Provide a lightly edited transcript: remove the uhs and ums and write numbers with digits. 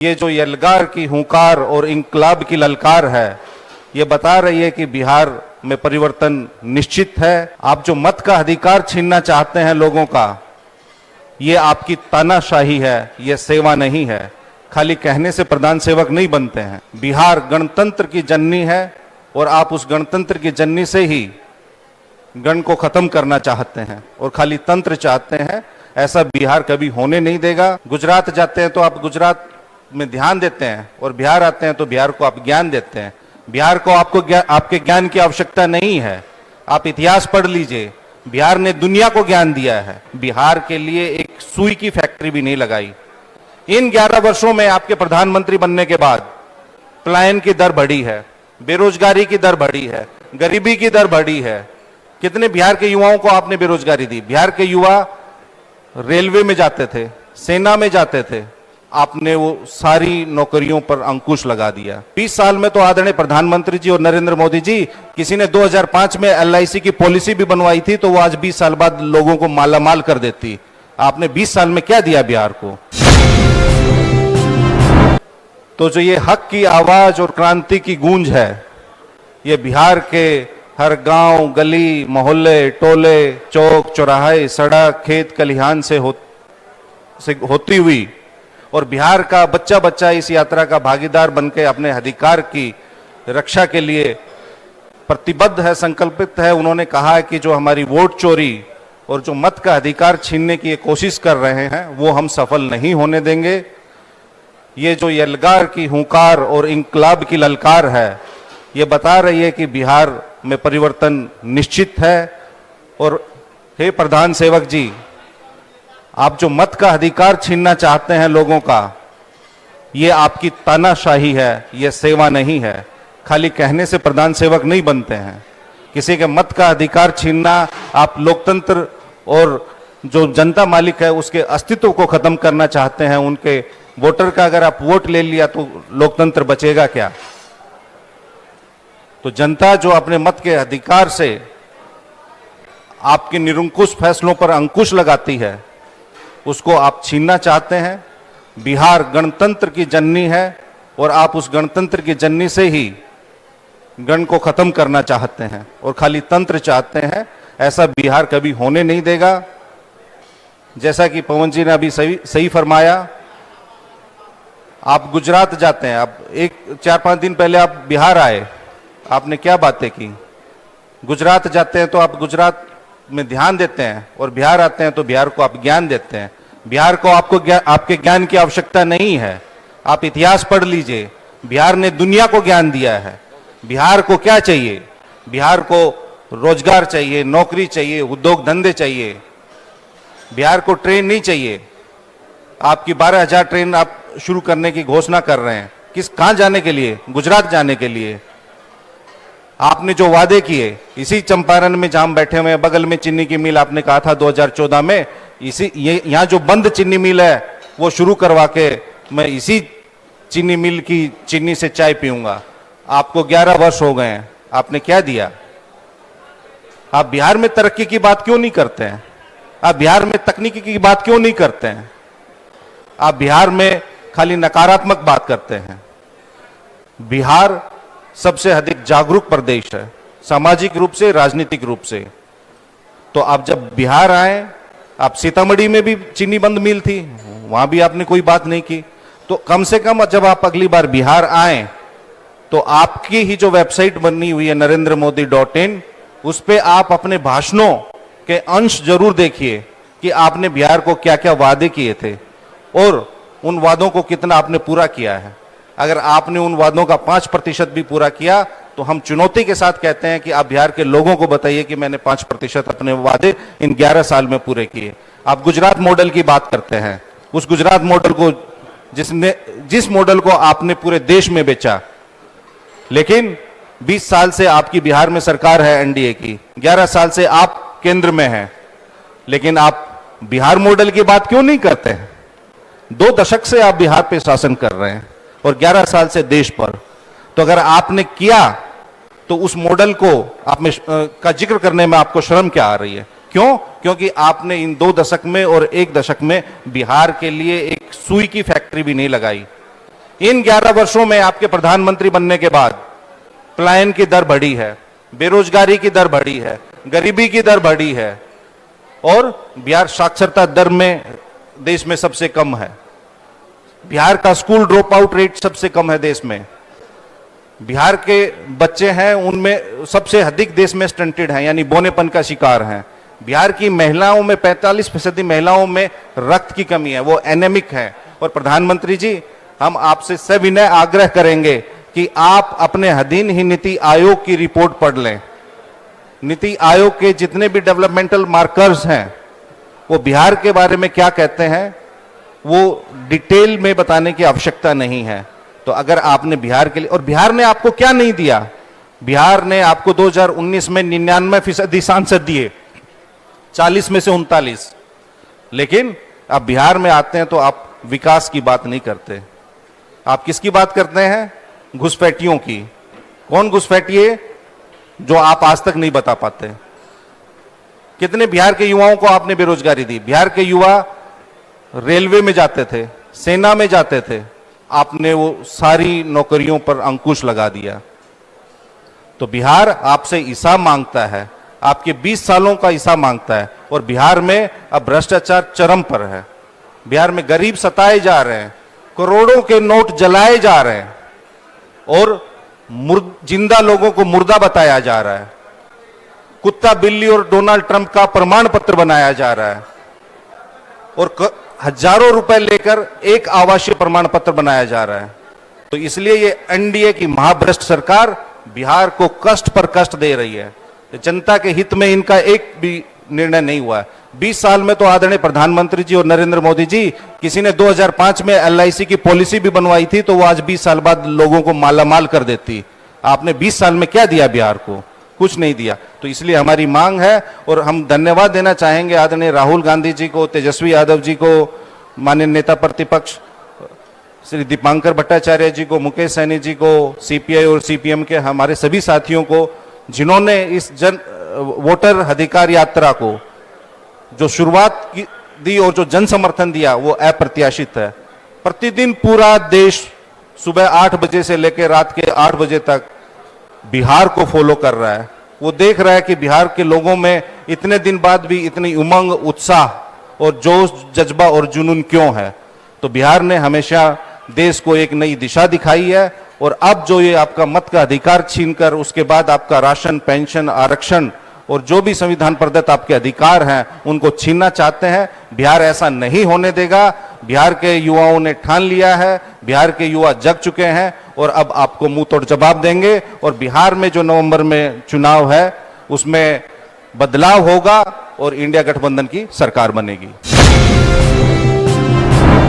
ये जो यलगार की हुंकार और इंकलाब की ललकार है, ये बता रही है कि बिहार में परिवर्तन निश्चित है। आप जो मत का अधिकार छीनना चाहते हैं लोगों का, ये आपकी तानाशाही है, ये सेवा नहीं है। खाली कहने से प्रधान सेवक नहीं बनते हैं। बिहार गणतंत्र की जननी है और आप उस गणतंत्र की जननी से ही गण को खत्म करना चाहते हैं और खाली तंत्र चाहते हैं। ऐसा बिहार कभी होने नहीं देगा। गुजरात जाते हैं तो आप गुजरात में ध्यान देते हैं और बिहार आते हैं तो बिहार को आप ज्ञान देते हैं। बिहार को आपके ज्ञान की आवश्यकता नहीं है। आप इतिहास पढ़ लीजिए, बिहार ने दुनिया को ज्ञान दिया है। बिहार के लिए एक सुई की फैक्ट्री भी नहीं लगाई। इन 11 वर्षों में आपके प्रधानमंत्री बनने के बाद पलायन की दर बढ़ी है, बेरोजगारी की दर बढ़ी है, गरीबी की दर बढ़ी है। कितने बिहार के युवाओं को आपने बेरोजगारी दी? बिहार के युवा रेलवे में जाते थे, सेना में जाते थे, आपने वो सारी नौकरियों पर अंकुश लगा दिया। 20 साल में तो आदरणीय प्रधानमंत्री जी और नरेंद्र मोदी जी, किसी ने 2005 में LIC की पॉलिसी भी बनवाई थी तो वो आज 20 साल बाद लोगों को मालामाल कर देती। आपने 20 साल में क्या दिया बिहार को? तो जो ये हक की आवाज और क्रांति की गूंज है, ये बिहार के हर गांव, गली, मोहल्ले, टोले, चौक, चौराहे, सड़क, खेत खलिहान से होती हुई और बिहार का बच्चा बच्चा इस यात्रा का भागीदार बनकर अपने अधिकार की रक्षा के लिए प्रतिबद्ध है, संकल्पित है। उन्होंने कहा है कि जो हमारी वोट चोरी और जो मत का अधिकार छीनने की कोशिश कर रहे हैं वो हम सफल नहीं होने देंगे। ये जो यलगार की हुंकार और इंकलाब की ललकार है, ये बता रही है कि बिहार में परिवर्तन निश्चित है। और हे प्रधान सेवक जी, आप जो मत का अधिकार छीनना चाहते हैं लोगों का, ये आपकी तानाशाही है, ये सेवा नहीं है। खाली कहने से प्रधान सेवक नहीं बनते हैं। किसी के मत का अधिकार छीनना, आप लोकतंत्र और जो जनता मालिक है उसके अस्तित्व को खत्म करना चाहते हैं। उनके वोटर का अगर आप वोट ले लिया तो लोकतंत्र बचेगा क्या? तो जनता जो अपने मत के अधिकार से आपके निरंकुश फैसलों पर अंकुश लगाती है, उसको आप छीनना चाहते हैं। बिहार गणतंत्र की जननी है और आप उस गणतंत्र की जननी से ही गण को खत्म करना चाहते हैं और खाली तंत्र चाहते हैं। ऐसा बिहार कभी होने नहीं देगा। जैसा कि पवन जी ने अभी सही फरमाया, आप गुजरात जाते हैं, आप 4-5 दिन पहले आप बिहार आए, आपने क्या बातें की? गुजरात जाते हैं तो आप गुजरात में ध्यान देते हैं और बिहार आते हैं तो बिहार को आप ज्ञान देते हैं। बिहार को आपके ज्ञान की आवश्यकता नहीं है। आप इतिहास पढ़ लीजिए, बिहार ने दुनिया को ज्ञान दिया है। बिहार को क्या चाहिए? बिहार को रोजगार चाहिए, नौकरी चाहिए, उद्योग धंधे चाहिए। बिहार को ट्रेन नहीं चाहिए। आपकी 12,000 ट्रेन आप शुरू करने की घोषणा कर रहे हैं, कहां जाने के लिए? गुजरात जाने के लिए। आपने जो वादे किए, इसी चंपारण में जहां बैठे हुए हैं, बगल में चीनी की मिल, आपने कहा था 2014 में यहाँ जो बंद चीनी मिल है वो शुरू करवा के मैं इसी चीनी मिल की चीनी से चाय पीऊंगा। आपको 11 वर्ष हो गए हैं, आपने क्या दिया? आप बिहार में तरक्की की बात क्यों नहीं करते हैं? आप बिहार में तकनीकी की बात क्यों नहीं करते हैं? आप बिहार में खाली नकारात्मक बात करते हैं। बिहार सबसे अधिक जागरूक प्रदेश है, सामाजिक रूप से, राजनीतिक रूप से। तो आप जब बिहार आए, आप सीतामढ़ी में भी चीनी बंद मिल थी, वहां भी आपने कोई बात नहीं की। तो कम से कम जब आप अगली बार बिहार आए तो आपकी ही जो वेबसाइट बनी हुई है NarendraModi.in, उस पे आप अपने भाषणों के अंश जरूर देखिए कि आपने बिहार को क्या क्या वादे किए थे और उन वादों को कितना आपने पूरा किया है। अगर आपने उन वादों का 5% भी पूरा किया तो हम चुनौती के साथ कहते हैं कि आप बिहार के लोगों को बताइए कि मैंने 5% अपने वादे इन 11 साल में पूरे किए। आप गुजरात मॉडल की बात करते हैं, उस गुजरात मॉडल को जिस मॉडल को आपने पूरे देश में बेचा, लेकिन 20 साल से आपकी बिहार में सरकार है NDA की, 11 साल से आप केंद्र में हैं, लेकिन आप बिहार मॉडल की बात क्यों नहीं करते हैं? 2 दशक से आप बिहार पे शासन कर रहे हैं और 11 साल से देश पर। तो अगर आपने किया तो उस मॉडल को आप में का जिक्र करने में आपको शर्म क्या आ रही है? क्यों? क्योंकि आपने इन 2 दशक में और 1 दशक में बिहार के लिए एक सुई की फैक्ट्री भी नहीं लगाई। इन 11 वर्षों में आपके प्रधानमंत्री बनने के बाद पलायन की दर बढ़ी है, बेरोजगारी की दर बढ़ी है, गरीबी की दर बढ़ी है और बिहार साक्षरता दर में देश में सबसे कम है। बिहार का स्कूल ड्रॉप आउट रेट सबसे कम है देश में। बिहार के बच्चे हैं उनमें सबसे अधिक देश में स्टंटेड हैं, यानी बौनेपन का शिकार हैं। बिहार की महिलाओं में 45% महिलाओं में रक्त की कमी है, वो एनेमिक है। और प्रधानमंत्री जी, हम आपसे सविनय आग्रह करेंगे कि आप अपने अधीन ही नीति आयोग की रिपोर्ट पढ़ लें। नीति आयोग के जितने भी डेवलपमेंटल मार्कर्स हैं वो बिहार के बारे में क्या कहते हैं वो डिटेल में बताने की आवश्यकता नहीं है। तो अगर आपने बिहार के लिए, और बिहार ने आपको क्या नहीं दिया, बिहार ने आपको 2019 में 99% सांसद दिए, 40 में से 39। लेकिन अब बिहार में आते हैं तो आप विकास की बात नहीं करते, आप किसकी बात करते हैं? घुसपैठियों की। कौन घुसपैठी है जो आप आज तक नहीं बता पाते? कितने बिहार के युवाओं को आपने बेरोजगारी दी? बिहार के युवा रेलवे में जाते थे, सेना में जाते थे, आपने वो सारी नौकरियों पर अंकुश लगा दिया। तो बिहार आपसे हिसाब मांगता है, आपके 20 सालों का हिसाब मांगता है। और बिहार में अब भ्रष्टाचार चरम पर है। बिहार में गरीब सताए जा रहे हैं, करोड़ों के नोट जलाए जा रहे हैं और जिंदा लोगों को मुर्दा बताया जा रहा है। कुत्ता बिल्ली और डोनाल्ड ट्रंप का प्रमाण पत्र बनाया जा रहा है और हजारों रुपए लेकर एक आवासीय प्रमाण पत्र बनाया जा रहा है। तो इसलिए ये एनडीए की महाभ्रष्ट सरकार बिहार को कष्ट पर कष्ट दे रही है। जनता के हित में इनका एक भी निर्णय नहीं हुआ है। 20 साल में तो आदरणीय प्रधानमंत्री जी और नरेंद्र मोदी जी, किसी ने 2005 में एलआईसी की पॉलिसी भी बनवाई थी तो वो आज 20 साल बाद लोगों को मालामाल कर देती। आपने 20 साल में क्या दिया बिहार को? कुछ नहीं दिया। तो इसलिए हमारी मांग है और हम धन्यवाद देना चाहेंगे आदरणीय राहुल गांधी जी को, तेजस्वी यादव जी को, माननीय नेता प्रतिपक्ष श्री दीपांकर भट्टाचार्य जी को, मुकेश सैनी जी को, सीपीआई और सीपीएम के हमारे सभी साथियों को, जिन्होंने इस वोटर अधिकार यात्रा को जो शुरुआत दी और जो जन समर्थन दिया वो अप्रत्याशित है। प्रतिदिन पूरा देश सुबह 8 बजे से लेकर रात के 8 बजे तक बिहार को फॉलो कर रहा है। वो देख रहा है कि बिहार के लोगों में इतने दिन बाद भी इतनी उमंग, उत्साह और जोश, जज्बा और जुनून क्यों है। तो बिहार ने हमेशा देश को एक नई दिशा दिखाई है और अब जो ये आपका मत का अधिकार छीनकर उसके बाद आपका राशन, पेंशन, आरक्षण और जो भी संविधान प्रदत्त आपके अधिकार हैं उनको छीनना चाहते हैं, बिहार ऐसा नहीं होने देगा। बिहार के युवाओं ने ठान लिया है, बिहार के युवा जग चुके हैं और अब आपको मुंह तोड़ जवाब देंगे। और बिहार में जो नवंबर में चुनाव है उसमें बदलाव होगा और इंडिया गठबंधन की सरकार बनेगी।